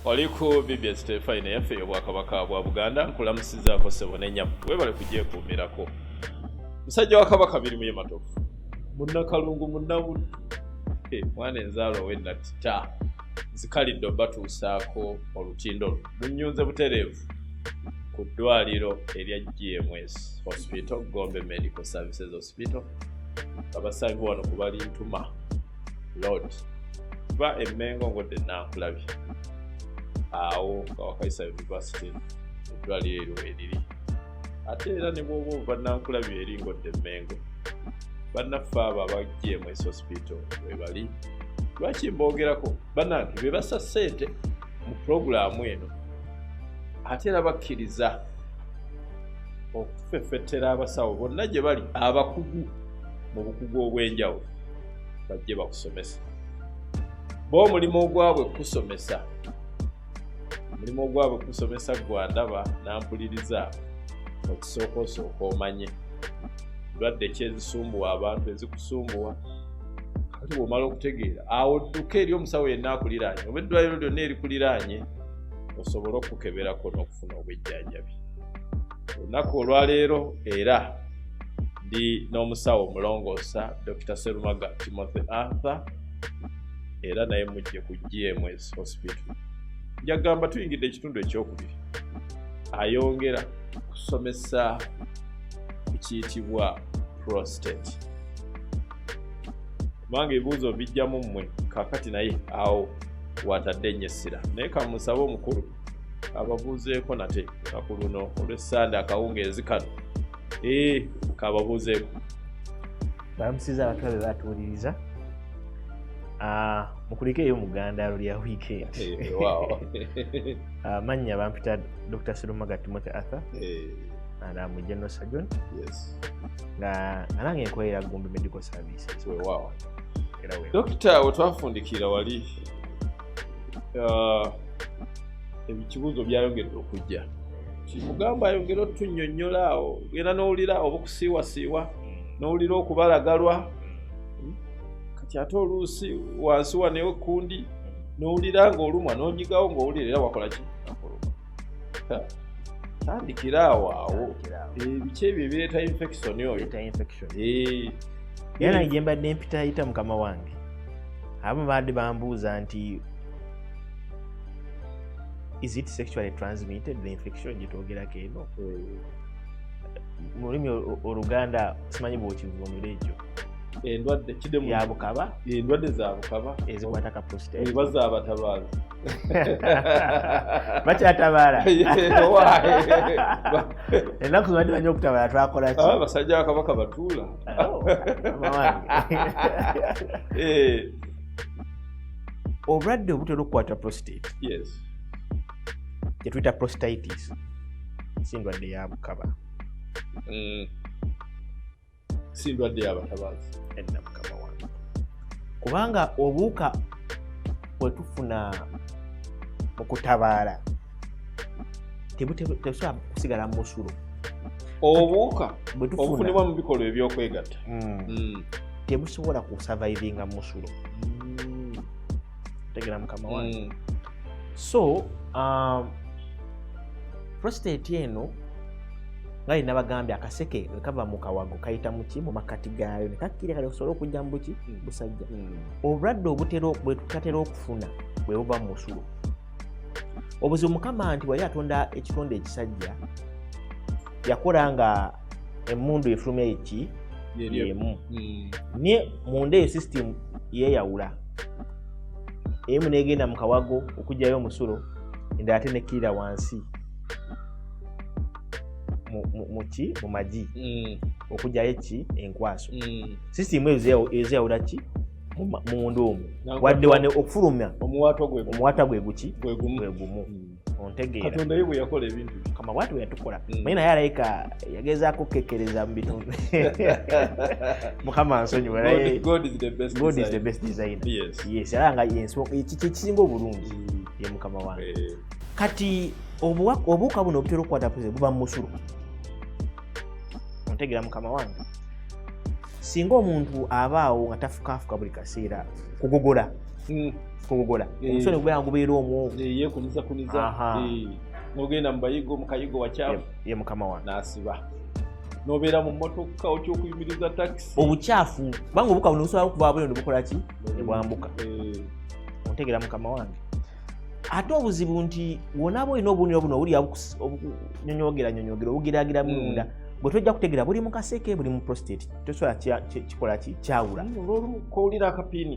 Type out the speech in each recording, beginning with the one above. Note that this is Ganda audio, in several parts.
Waliko BBS Terefayina yaffe y'Obwakabaka bwa Buganda nkulamusizaako ssebo n'ennyama weebale kugyekuumirako. Musajja wa Kabaka Mirimu y'Ematovu munnakalungu munnabuddu mwana enzaalo w'ennatita nzikalidde obatuusaako olutindo lunnyunze butereevu ku ddwaliro erya BBS Hospital Gombe Medical Services Hospital abasangibwa wano ku Balintuma Road ba Emmengo ngodde Nankulabye awo Kawakaisa University eddwaliro eryo eriri ate era ne bw'oba ova Nankulabye eri ngodde Emmengo bannaffe abo aba BBS Hospital we bali lwaki mbogerako bannange be bassa ssente mu pulogulaamu eno ate era bakkiriza okufeffettera abasawo bonna gye bali abakugu mu bukugu obw'enjawulo bajje bakusomesa bo omulimu ogwabwe kusomesa omulimu ogwabwe kusomesa gwandaba nampuliriza okusooka omanye ndwadde ki ezisumbuwa abantu ezikusumbuwa kati bw'omala okutegeera awo dduka eri omusawo yenna akuliraanye oba eddwaliro lyonna erikuliraanye osobole okukeberako n'okufuna obwejjanjabi olunaku olwaleero era ndi n'omusawo omulongoosa Dr. Serumaga Timothy Arthur era naye mujje ku BBS Hospital njagamba tuyingidde ekitundu ekyokubiri ayongera kusomesa ku kiyitibwa prostate kubanga ebibuuzo bijjamu mmwe kakati naye awo watadde nnyo essira naye kamusabe omukulu ababuuzeeko nate lunaku luno olw'essande akawungeezi kano kababuuzeeko bamusiza abantu abe batuwuliriza mukulike eyo mugandaalo lya weekend mannya bampita Dr. Serumaga Timothy Arthur and I'm a general surgeon. Yes. Nga nange nkolera Gombe Medical Services. Wow. Doctor otwafundikira wali ebikibuuzo byayongedde okujja. Kimugamba ayongera otunnyonnyola awo genda n'owulira oba okusiiwasiiwa n'owulira okubalagalwa kati ate oluusi wansi wanewo kundi n'owulira ng'olumwa n'onyigawo ng'owulira era wakola ki tandikira awo ebiki ebyo ebireeta infection oyo era gye mbadde mpita ayita mukama wange abo baadde bambuuza nti is it sexually transmitted the infection gye twogerako eno mu lulimi Oluganda simanyi bw'okivuunira ekyo endwadde kidemu ya bukaba endwadde za bukaba ezikwata ka prostate baza abatabaazi bakyatabaala ennaku zibadde banya okutabaala twakola ki basajja ba Kabaka batuula obulwadde obutera okukwata prostate yes gye tuyita prostatitis si ndwadde ya bukaba si ndwadde y'abatabaazi edda mukama wange kubanga obuuka bwe tufuna mu kutabaala tebusobola kusigala mu musulo obuuka obufunibwa mu bikolwa ebyokwegatta tebusobola kusurvivinga mu musulo tegera mukama wange so prostate eno nga ina bagambye akaseke kava mu kawago kayita muki mu makati gaayo nekakkire kale kusobola okujja mu buki busajja obulwadde obutera bwe tukatera okufuna bwe buba mu musulo obuzibu mukama nti wali atonda ekitonde ekisajja yakola nga emmundu efulumya eki yemu ne munda eyo system yeeyawula emu negenda mu kawago okujjayo omusulo endala ate nekkirira wansi mu magi okujjayo ki enkwaso sisitimu ezeyawula ki munda omwo wadde wane okufulumya omuwaata gwe guki gwe gumu ontegeera Katonda ye bwe yakola ebintu kama bwatu bwe yatukola naye naye alayika yagezaako okukekkereza mu bitundu mukama nsonyiwa naye God is the best designer yes era nga kisinga obulungi ye mukama wange kati obuuka buno obutera okukwata prostate buba mu musulo ontegeera mukama wange singa omuntu abaawo nga tafukafuka buli kaseera kugogola kugogola omusolo ogubera ngubeera omwo yekuniza n'ogenda mu bayigo mu kayigo wakyafu ye mukama wange n'asiba n'obeera mu mmotoka otya okuyimiriza takisi obukyafu kubanga obuka buno busobola okuva bwino bukola ki ne bwambuka ontegera mukama wange ate obuzibu nti wona bwolina obuniro buno owulira obunyonyogera obugeragira munda bwe tojja kutegera buli mu kaseke buli mu prostate tosobola kikola ki kyawula olwolumu kowulira akapiini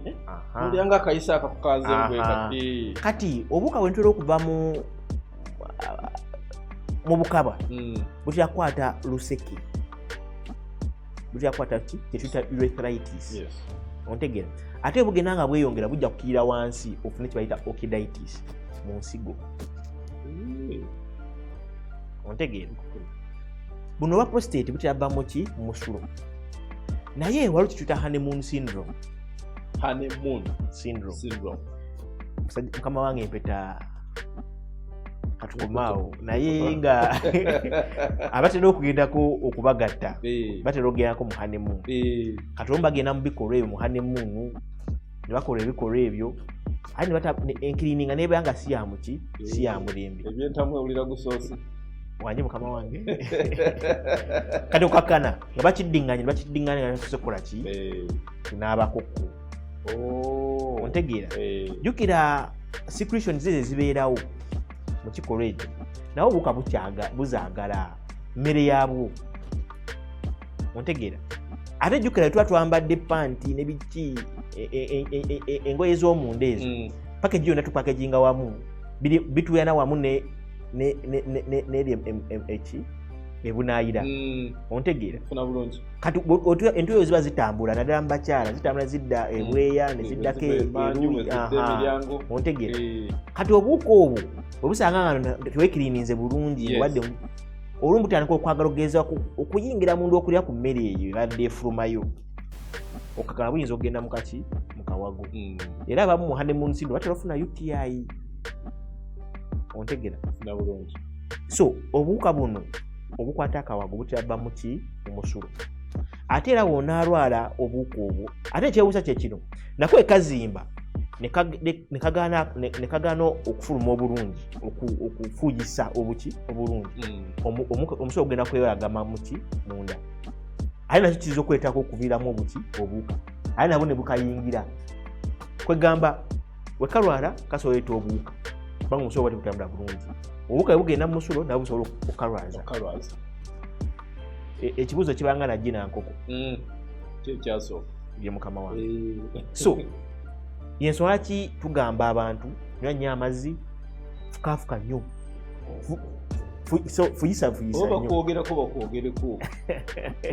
olya nga akayisa akakukanzembwe kati obuka bwe ntera okuva mu bukaba butera kukwata luseke butera kukwata ki kyetuyita urethritis ontegera ate bugenda nga bweyongera bujja kukirira wansi ofune kibayita okiditis mu nsigo ontegera buno oba prostate butera bvamu ki musulo naye waliwo kyetuyita honeymoon syndrome mukama wange empeta katukomaawo naye nga abatera okugendako okubagatta batera okugendako mu honeymoon kati omu bagenda mu bikolwa ebyo mu honeymoon ne bakola ebikolwa ebyo ate enkirininga nebeera nga si yamuki si yamulembe ebyentamu ewulira gusoose wanje mukama wange kati okakana nga bakiddinganye nga netuse kukola ki tunaabakokko ontegeera jjukira secretion zize zibeerawo mu kikolwa ekyo nawe obuka buzaagala mmere yaabwo ontegeera ate jjukira tuba twambadde panti ne biki engoye z'omunda ezo pakeji yonna tupakeginga wamu bituyana wamu eki ebunaayira ontegeera kati entuyo ziba zitambula naddala mu bakyala zitambula zidda ebweya ne ziddako ontegeera kati obuuka obwo bwebusanga nga teweekirininze bulungi wadde olumu butandika okwagala okugeza okuyingira mundu okulya ku mmere eyo ebadde efulumayo okakala buyinza okugenda mukaki mukawago era abamu mu honeymoon syndrome batera ofuna UTI ontegera so obuwuka buno obukwata akawago butera bva muki mumusulo ate era wonaalwala obuwuka obwo ate ekyewuusa kyekino nako ekazimba nekagaana okufuluma obulungi okufuuyisa obuki obulungi omusulo ogenda kweyagama muki munda ate nakyo kiyinza okweetako okuviiramu obuki obuwuka ate nabwo ne bukayingira kwegamba wekalwala kasoboleeta obuwuka kubanga omusulo bwati butambula bulungi obuwuka bugenda mu musulo nabwo busobola okukalwaza ekibuuzo kibanga najje nankoko kyekyaso ye mukama wange so yensonga ki tugamba abantu nywa nnyo amazzi fukafuka nnyo fuyisa nnyo bakwogereko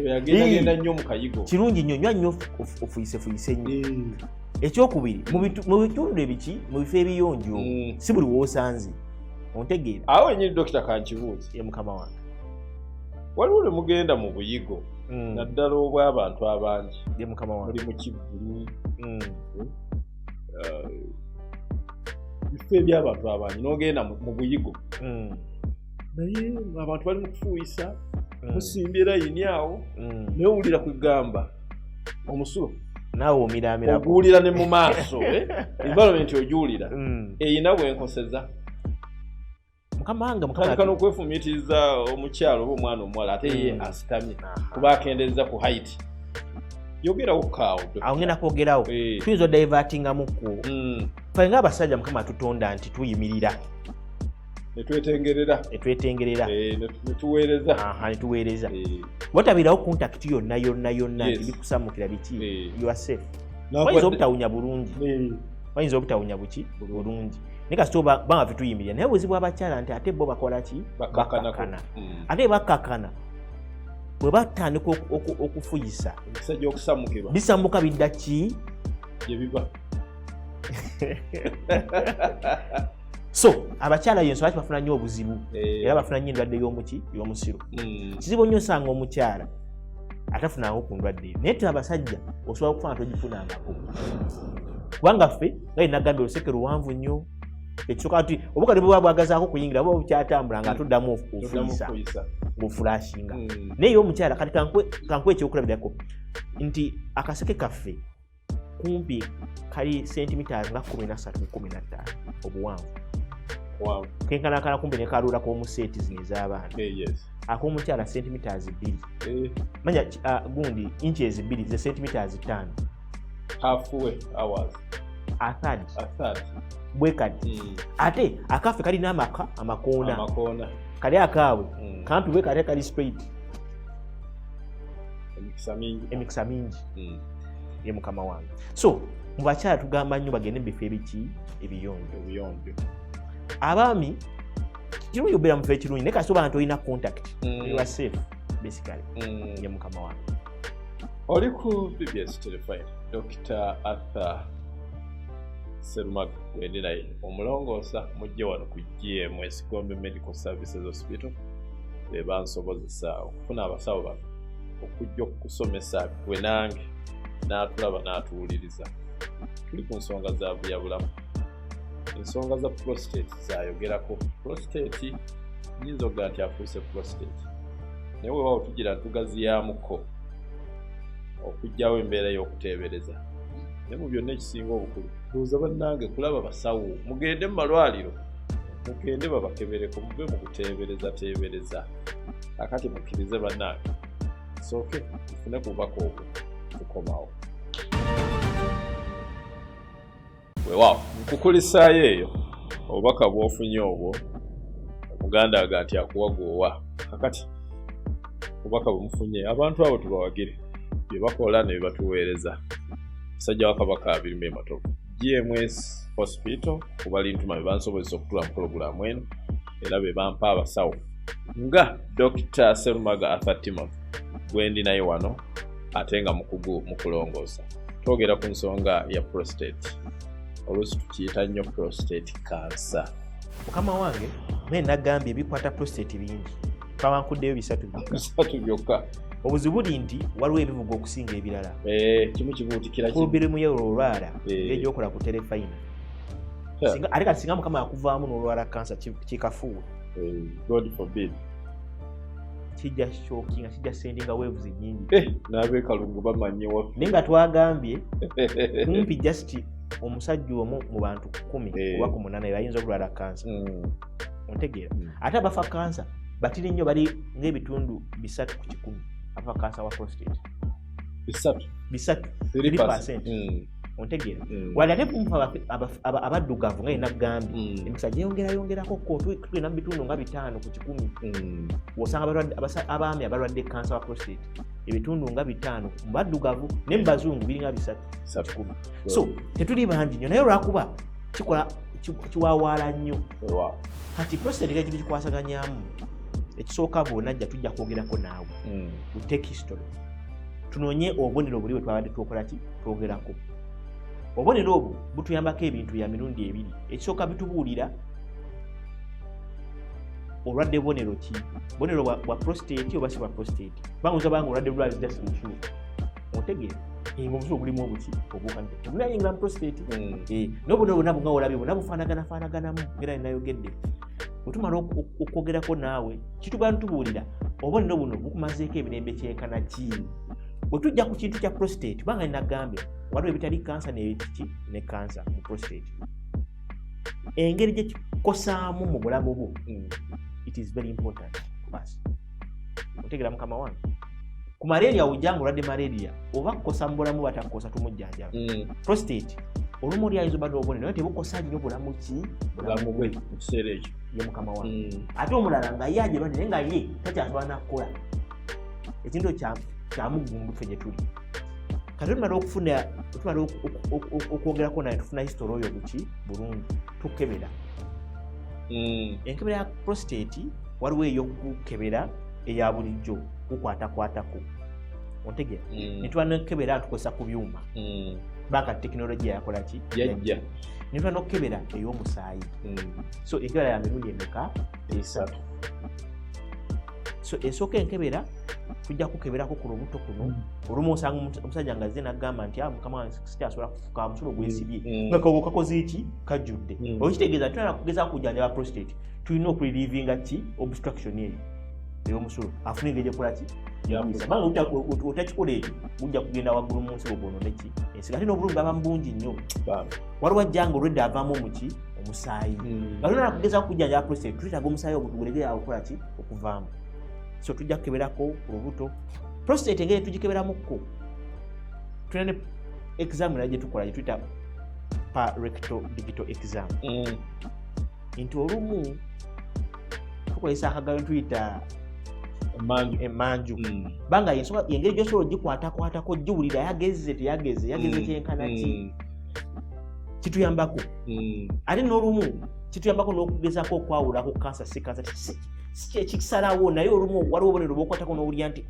yagendagenda nnyo mu kayigo kirungi nnyo nywa nnyo ofuyise nnyo ekyokubiri mu bitundu ebiki mu bifo ebiyonjo si buli woosanze ontegeera awo enyini dokita kankibuuzi ye mukama wange waliwo ne mugenda mu buyigo naddala obw'abantu abangi ye mukama wange muli mu kivulu bifo eby'abantu abangi n'ogenda mu buyigo naye abantu bali mu kufuuyisa musimbye layini awo naye owulira kwegamba omusulo naawe omiraamira oguwulira ne mu maaso environment ogiwulira eyina bwenkoseza tandika n'okwefumitiriza omukyalo oba omwana omuwala ate ye asitamye kuba akendeeza ku height yogerawo kaawo awo ngenda kwogerawo tuyinza odaivatingamukko fe ngaabasajja mukama atutonda nti tuyimirira netwetengerera netuweereza watabirawo kontakiti yonna bikusamukira biki yourself wayinza obutawunya bulungi bulungi naye kasita banga tutuyimirira naye buzibu abakyala nti ate bo bakola ki bakakana ate bakakana bwe batandika okufuyisa bisambuka bidda ki so abakyala yensonga bafuna nnyo obuzibu era bafuna nnyo endwadde y'omusiro kizibu nnyo osanga omukyala atafunangawo ku ndwadde naye te abasajja osobola okufuna togifunangako kubanga ffe nga yenagambye oluseke luwanvu nnyo ekisooka nti obukadde bwe bwagazaako okuyingira oba bukyatambula nga tuddamu ofuyisa ng'ofulashinga naye omukyala kati kankuwa ekyokulabirako nti akaseke kaffe kumpi kali centimeters nga 13-15 obuwanvu. Wow. Kenkanakana kumpi ne kalula k'omuseeti zino ez'abaana. Yes. Ak'omukyala centimeters 2. Manya gundi inches 2 ze centimeters 5. Halfway hours. A third. Bwe kati. Ate akafe kali n'amaka amakoona. Kali akaawe. Kampi bwe kati kali straight. Emikisa mingi. Ye mukama wange. So mu bakyala tugamba nnyo bagende mu bifo ebiki ebiyonjo. Abaami kirungi obeera mu bifo ekirungi naye kasita oba nti olina contact. You are safe basically. Ye mukama wange. Oli ku BBS Terefayina Dr. Arthur Serumaga wendi naye omulongoosa mujje wano ku GMS Gombe Medical Services Hospital bebansobozesa okufuna abasawo bano okujja okusomesa gwe nange n'atulaba n'atuwuliriza. Tuli ku nsonga za buyabulamu, ensonga za prostate zayogerako. Prostate nyinza okugaa nti afuuse prostate naye weewaawo tugira tugaziyamuko okujjawo embeera y'okuteebereza. Naye mu byonna ekisinga obukulu buuza bannange kulaba basawo, mugende mu malwaliro mugende babakebereko, muve mu kuteebereza. Akati mukkirize bannange sooke tufune ku bubaka obwo tukomawo. Weewaawo nkukulisaayo eyo obubaka bw'ofunye obwo omuganda aga nti akuwagoowa. Kakati obubaka bwemufunye abantu abo tubawagire bye bakola ne batuweereza. Musajja wa Kabaka 2 matovu GMS Hospital kubali ntuma bebansobozesa okutula mu pulogulaamu eno era be bampa abasawo nga Dr. Serumaga Arthur gwendi naye wano ate nga mukugu mu kulongoosa. Twogera ku nsonga ya prostate, oluusi tukiyita nnyo prostate cancer. Mukama wange naye nagambye ebikwata prostate bingi twabankuddeyo 3 byokka. Obuzibu buli nti waliwo ebivuga okusinga ebirala. Kimu kibuutikira pulobiremu y'olwala ng'egyokola ku Terefayina. Ate kati singa mukama yakuvaamu n'olwala kansa kikafuuwa. God forbid. Kijja shocking, kijja sendinga waves nyingi. N'abeekalungu bamanyi waffe. Naye nga twagambye kumpi just omusajja omu mu bantu 10 oba ku 8 bayinza okulwala kansa. Ontegeera. Ate abafa kansa batiri nnyo bali ng'ebitundu 3 ku 10. Afa kansa wa prostate. 3%. Ontegeera. Wali ate kumpa abaddugavu nga yenagambye emikisa gyeyongerako ko tulina mu bitundu nga 5 ku 10. Wosanga abaami abalwadde kansa wa prostate ebitundu nga 5 mu baddugavu ne mu bazungu biri nga 3 ku 10. So tetuli bangi nnyo naye olwakuba kikola kiwawaala nnyo. Kati prostate nga kintu kikwasaganyamu ekisooka bwonna ajja tujja kwogerako naawe take history tunoonye obubonero buli bwe twabadde twokola ki twogerako. Obubonero obwo butuyambako ebintu bya mirundi 2. Ekisooka bitubuulira olwadde bubonero ki, bubonero bwa prostate oba si bwa prostate. Banguza banga olwadde bulwadde just nshu otegeera obuzibu bulimu obuki obukante tebunayingira mu prostate. N'obubonero bwonna bunga olabye bwonna bufaanaganamu ngera ninayogedde. Otumala okwogerako naawe kitugenda tubuulira obubonero buno bukumazeeko emirembe kyenkana ki. Bwe tujja ku kintu kya prostate banga ninagambye waliwo ebitali kansa ne kansa mu prostate. Engeri gye kikosaamu mu bulamu bwo it is very important. Otegeera mukama wange ku malaria ujjanga olwadde malaria oba kukosa mu bulamu batakukosa tumujjanjaba. Prostate olumu oli ayinza obadde obubonero naye tebukosa nnyo bulamu bwe mu kiseera ekyo ye mukama wange. Ate omulala nga ye agirwadde naye nga ye takyasobola nakukola ekintu kyamugumbu ffe gye tuli. Kati tumala okwogerako naye tufuna history oyo buki bulungi tukebera. Enkebera ya prostate waliwo ey'okukebera eya bulijjo kukwatakwatako. Ontegeera netwanakebera tukozesa ku byuma baka tekinologiya yakola ki yajja netwanakebera ey'omusaayi. So enkebera ya mirundi emeka 3. So esooka enkebera tujja kukeberako ku lubuto kuno. Olumu osanga omusajja nga azze n'agamba nti mukama wange sikyasobola kufuka omusulo gwesibye nga kawo kakoze eki kajjudde. Okitegeeza tulina kugezaako kujjanjaba prostate tulina okurelivinga ki obstruction eyo ey'omusulo afune engeri gyekola ki banga otakikola ekyo ujja kugenda waggulu mu nsi ogwono neki ensi ate n'obulumi baba bungi nnyo waliwo ajjanga olwedde avaamu omuki omusaayi nga tolina kugeza kujjanjaba prostate tuyitaga omusaayi ogwo tugulegera okukola ki okuvaamu so tujja kukeberako ku lubuto prostate engeri tugikeberamuko tulina ne exam era gye tukola gye tuyita rectal digital exam nti olumu tukozesa akagalo tuyita emanju banga engeri gyosobola ogikwatakwatako giwulira yageze kyenkana ki kituyambako ate n'olumu kituyambako n'okugezako okwawulako kansa si kansa si ekisalawo naye olumu waliwo obubonero bwokwatako n'owulira nti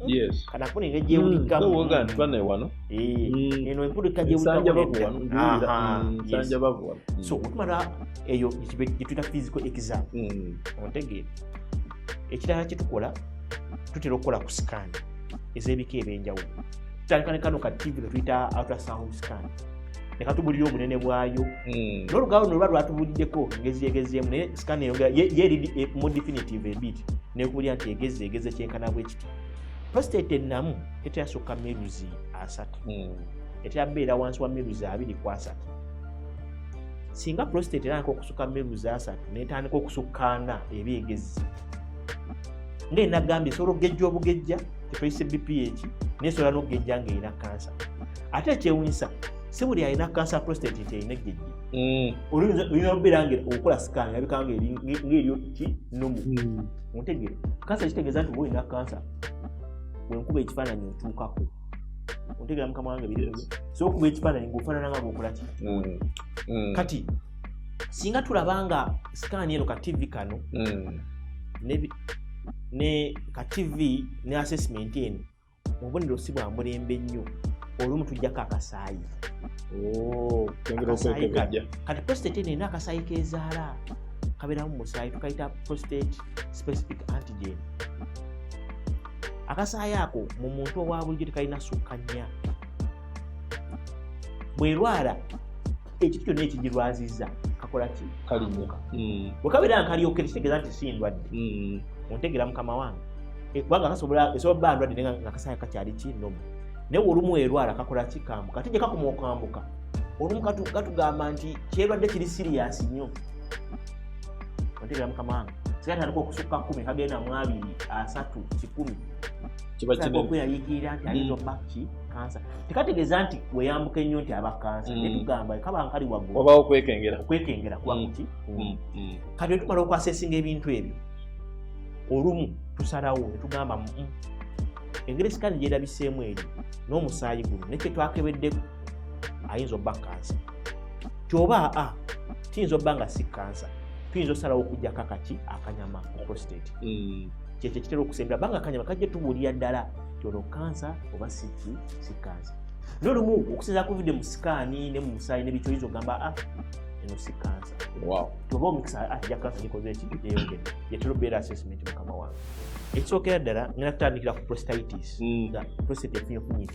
kana kufuna engeri gyewulikkamu eno empulika gyewulikkamu so otumala eyo gyetuyita physical exam ontegeera ekirala kyetukola tutera okukola ku scan ez'ebika ebyenjawulo tutandika ne kano ka TV tuyita ultrasound scan ne katubulira obunene bwayo n'olugalo luno luba lwatubuliddeko ngeziyegezeemu naye scan eyo yeri mu definitive ebit nekubulira nti egeze kyenkana bwekiti prostate ennamu teteyasukka miruzi 3 eteyabeera wansi wa miruzi 2.3 singa prostate erandika okusukka miruzi 3 netandika okusukka 4 eba egezi ng'enagambye esobola okugejja obugejja tetwayise BPH nesobola n'okugejja ng'erina kansa ate ekyewunsa si buli alina kansa prostate nti erina egejje olina obeera okola scan yabika ng'eryo ki nomu ontegeera kansa kitegeeza nti olina kansa bwenkuba ekifaananyi otuukako ontegeera mukama wange biri so okuba ekifaananyi ng'ofaanana nga bw'okola ki kati singa tulabanga scan eno ka TV kano ne ka TV ne assessment eno obubonero si bwa mulembe nnyo olumu tujjako akasaayi kati prostate eno erina akasaayi kezaala kabeeramu musaayi tukayita prostate specific antigen akasaayi ako mu muntu owa bulijjo tekalina sukka 4 bwerwala ekintu kyonna ekigirwaziza kakola ki kalimuka bwe kabeera nga kalyoke kitegeeza nti si ndwadde ontegeera mukama wange kubanga esobola bba ndwadde nga kasaayi kakyali ki nomu naye olumu erwala kakola ki kambuka ate gye kakoma okwambuka olumu katugamba nti kyerwadde kiri siriyasi nnyo ontegeera mukama wange sikatandika okusukka 10 kagenda mu 2 3 10 kiba kinene okweyaliikirira nti ayinza obba ki kansa tekategeeza nti weyambuka ennyo nti aba kansa netugamba kaba nkali waggulu oba okwekengera kuba kuki kati wetumala okwasesinga ebintu ebyo olumu tusalawo netugamba engeri sikani gyerabiseemu eri n'omusaayi guno nekye twakebedde ayinza obba kansa kyoba tiyinza obba nga si kansa tuyinza osalawo okujjako akaki akanyama ku prostate kyekyo kitera okusembera banga akanyama kajja tubuulira ddala kyolwo kansa oba si kansa n'olumu okusinza ku video mu sikaani ne mu musaayi nebikyo oyinza ogamba eno si kansa toba omukisa atijja kansa gikoze eki yeyongera yetera obeera assessment mukama wange ekisookera ddala ngenda kutandikira ku prostatitis nga prostate efunye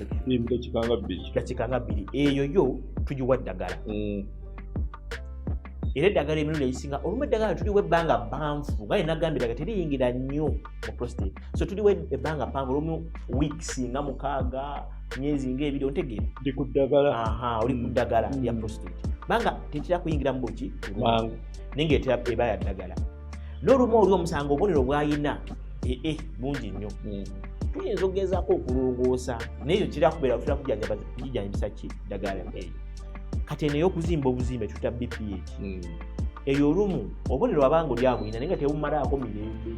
kikanga 2 eyo yo tugiwa ddagala era eddagala emirundi egisinga olumu eddagala tuliwo ebbanga bbanfu nga yenagambye eddagala teriyingira nnyo mu prostate so tuliwo ebbanga bbanfu olumu weeks nga 6 myezi nga 2 ontegeera oli ku ddagala oli ku ddagala lya prostate banga tetera kuyingira mu buki naye ngaetera eba ya ddagala n'olumu oli omusango obubonero bwayina bungi nnyo tuyinza okugezaako okulongoosa naye ekyo kira kubeera tutera kugijjanjabisa ki ddagala eyo kati eno ey'okuzimba obuzimbe tuta BPH eyo olumu obubonero abanga oli abulina naye nga tebumalaako mirembe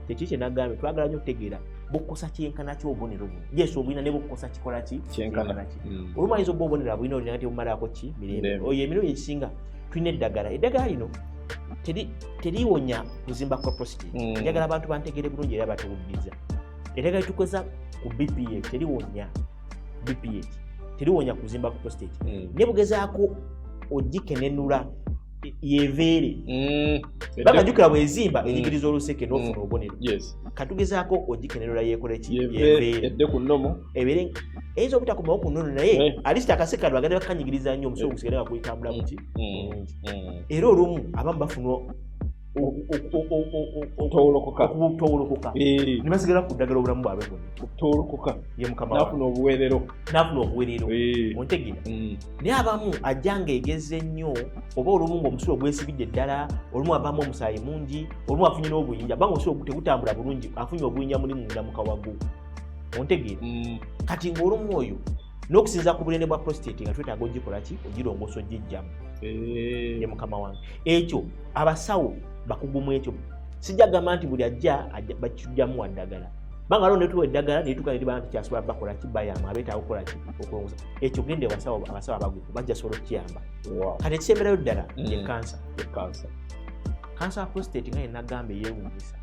tekiki kyenagambye twagala nnyo okutegeera bukukosa kyenkana ky'obubonero buno yesu obulina ne bukukosa kikola ki kyenkana ki olumu ayinza obba obubonero abulina olina nga tebumalaako ki mirembe oyo emirundi egisinga tulina eddagala lino teriwonya kuzimba kwa prostate njagala abantu bantegeere bulungi era batuwuliriza eddagala litukoza ku BPH teriwonya kuzimba ku prostate ne bugezaako ogikenenula yeveere bakajukira bwezimba enyigiriza oluseke n'ofuna obubonero katugezaako ogikenenula yeekole ki yeveere edde ku nnomo ebere eyinza obutakomawo ku nnono naye alisita akaseka lwagade bakanyigiriza nnyo omusobola gusigale nga kuyitambula muki era olumu abamu bafuna okutolokoka ne basigala ku ddagala obulamu bwabwe bwonna okutolokoka ye mukama n'afuna obuweerero ontegeera naye abamu ajja ng'egezze nnyo oba olumu ng'omusulo gwesibidde ddala olumu avaamu omusaayi mungi olumu afunye n'obuyinja banga omusulo tegutambula bulungi afunye obuyinja muli munda mu kawagu ontegeera kati ng'olumu oyo n'okusinza ku bulende bwa prostate nga twetaaga ogikola ki ogirongoosa ogijjamu ye mukama wange ekyo abasawo bakugu mu ekyo sijja gamba nti buli ajja bakijjamu waddagala banga leo netuwa eddagala netuka ne tibanga kyasobola bakola ki bayama abeetaaga okukola ki okulongosa ekyo gende abasawo abagugu bajja sobola okukiyamba kati ekisemberayo ddala ye kansa kansa ya prostate nga yenagamba eyeewuunyisa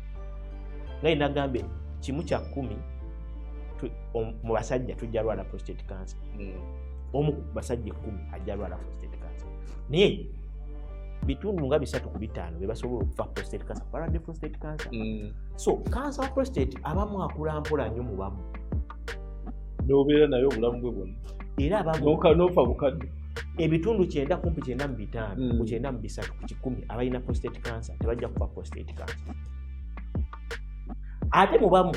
nga yenagamba kimu kya 10 mu basajja tujja lwala prostate cancer omu ku basajja 10 ajja lwala prostate cancer naye bitundu nga 3 ku 5 be basobola okufa prostate cancer balwadde prostate cancer so cancer wa prostate abamu akula mpola nnyo mu bamu n'obeera naye obulamu bwe bwonna era abamu n'ofa bukadde ebitundu 9 kumpi 9 mu 5 ku 9 mu 3 ku 10 abalina prostate cancer tebajja kufa prostate cancer ate mu bamu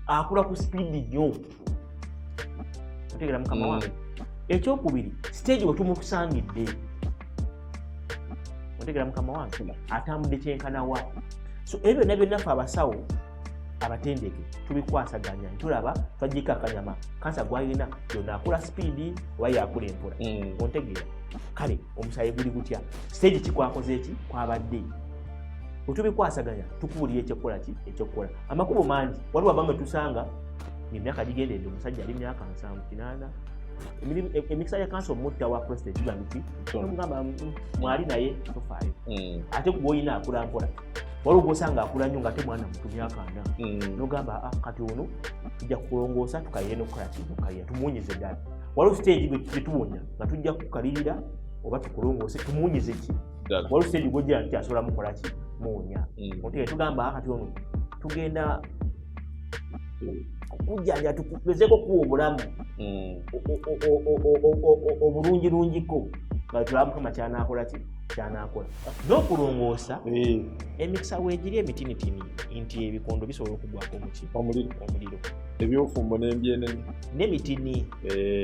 akula ku speedi nnyo otegeera mukama wange ekyokubiri stage we tumukusangidde otegeera mukama wange atambudde kyenkanawa so ebyo byonna byonna ffe abasawo abatendeke tubikwasaganya ntulaba twagika akanyama kansa gwalina yonna akula speedi oba yakula empola ontegeera kale omusayi guli gutya stage kikwakoze eki kwabadde otubikwasaganya tukubuulira ekyokukola ki ekyokukola amakubo mangi waliwo abamu tusanga emyaka gigendedde omusajja ali myaka 7-8 emikisa ya kansa omutta wa prostate gigamba ki omugamba mwali naye tofaayo ate kuboyina akula mpola waliwo gwosanga akula nnyo nga ate mwana mutu myaka 4 nogamba kati ono tujja kukulongoosa tukalire nokukola ki tukalira tumuwunyize ddala waliwo stage gyetuwonya nga tujja kukalirira oba tukulongoose tumuwunyize ki waliwo stage gwojjera nti asobola mukola ki muwonya otegere tugamba kati ono tugenda kujjanja tukugezeeko kuwa obulamu obulungirungiko nga tulaba mukama kyanakola ki kyanakola n'okulongoosa emikisa weegiri emitinitini nti ebikondo bisobola okugwako omuliro ebyofumbo n'embyenene n'emitini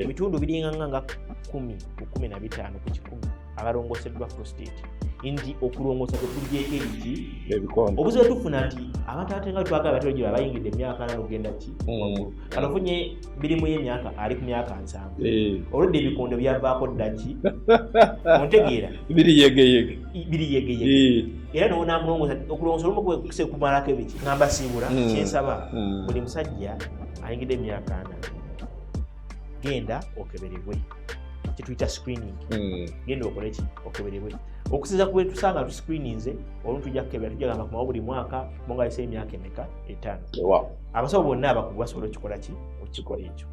ebitundu biringanga nga 10 ku 15 ku 100 abalongooseddwa prostate nti okulongoosa tetugyeko ebiki ebikondo obuzibu tufuna nti abantu abatenga twagala batero gye bayingidde emyaka 4 ogenda ki waggulu kanofunye birimu y'emyaka ali ku myaka 7 oludde ebikondo byavaako ddaki ontegeera biriyegeyege era nonamulongoosa okulongoosa olumu kumalako ebiki ngamba siibula kyensaba buli musajja ayingidde emyaka 4 genda okeberebwe kituyita screening genda okole ki okeberebwe okusinza ku betusanga tu screeninze olumu tujja kukebera tujja gamba kumawo buli mwaka monga ayise emyaka emeka 5 abasawo bonna abakugu basobola okikola ki okikola ekyo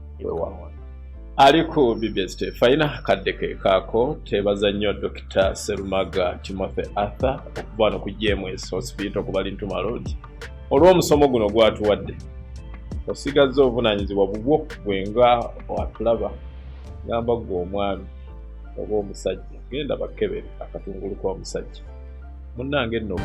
aliko BBS Terefayina kadde ke kaako tebaza nnyo Dr. Serumaga Timothy Arthur okuva wano ku GMS Hospital ku Balintuma Road olw'omusomo guno gwatuwadde osigazza obuvunaanyizibwa bubwo bwenga watulaba gamba gwe omwami oba omusajja genda bakebere akatungulu k'omusajja munnange nno